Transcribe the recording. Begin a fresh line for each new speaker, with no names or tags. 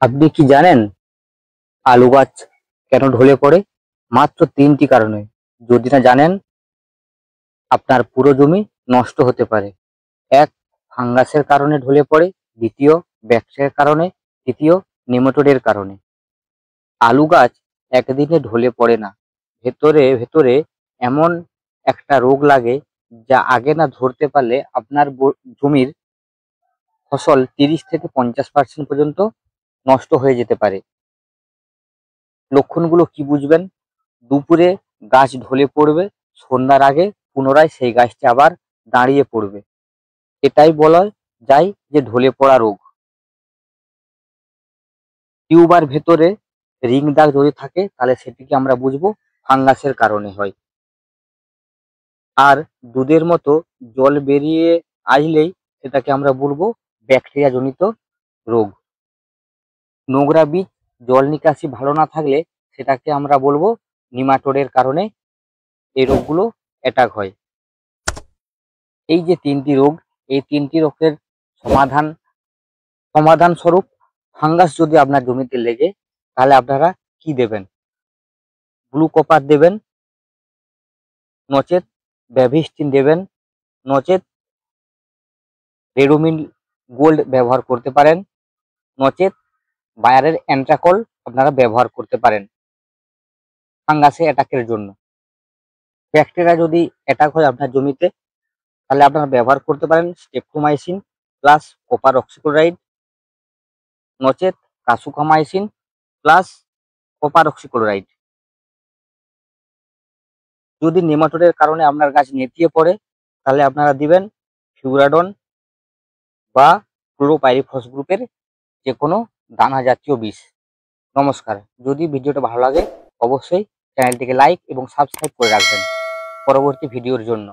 আপনি কি জানেন আলু গাছ কেন ঢলে পড়ে? মাত্র ৩টি কারণে। যদি না জানেন, আপনার পুরো জমি নষ্ট হতে পারে। ১. ফাঙ্গাসের কারণে ঢলে পড়ে। ২. ব্যাকটেরিয়ার কারণে। ৩. নেমাটোডের কারণে। আলু গাছ একদিনে ঢলে পড়ে না। ভেতরে ভেতরে এমন একটা রোগ লাগে, যা আগে না ধরতে পারলে আপনার জমির ফসল ৩০ থেকে ৫০% পর্যন্ত নষ্ট হয়ে যেতে পারে। লক্ষণগুলো কি বুঝবেন? দুপুরে গাছ ঢলে পড়বে, সন্ধ্যার আগে পুনরায় সেই গাছটি আবার দাঁড়িয়ে পড়বে। এটাই বলা যায় যে ঢলে পড়া রোগ। টিউবার ভেতরে রিং দাগ যদি থাকে, তাহলে সেটিকে আমরা বুঝবো ফাঙ্গাসের কারণে হয়। আর দুধের মতো জল বেরিয়ে আসলেই সেটাকে আমরা বলবো ব্যাকটেরিয়া জনিত রোগ। নোংরা বীজ, জল নিকাশি ভালো না থাকলে সেটাকে আমরা বলবো নিমাটোডের কারণে এই রোগগুলো অ্যাটাক হয়। এই যে ৩টি রোগ, এই ৩টি রোগের সমাধান স্বরূপ ফাঙ্গাস যদি আপনার জমিতে লেগে, তাহলে আপনারা কি দেবেন? ব্লু কপার দেবেন, নচেত ব্যাভিস্টিন দেবেন, নচেত রেডোমিল গোল্ড ব্যবহার করতে পারেন, নচেত বায়ারের অ্যান্ট্রাকল আপনারা ব্যবহার করতে পারেন ফাঙ্গাসে অ্যাটাকের জন্য। ব্যাকটেরিয়া যদি অ্যাটাক হয় আপনার জমিতে, তাহলে আপনারা ব্যবহার করতে পারেন স্ট্রেপ্টোমাইসিন প্লাস কপার অক্সিক্লোরাইড, নচেত কাসুকামাইসিন প্লাস কপার অক্সিক্লোরাইড। যদি নেমাটোডের কারণে আপনার গাছ নেতিয়ে পড়ে, তাহলে আপনারা দিবেন ফিউরাডন বা ক্লোরোপাইরিফস গ্রুপের যে কোনো দানা জাতীয় বিষ। নমস্কার। যদি ভিডিওটা ভালো লাগে, অবশ্যই চ্যানেলটিকে লাইক এবং সাবস্ক্রাইব করে রাখবেন পরবর্তী ভিডিওর জন্য।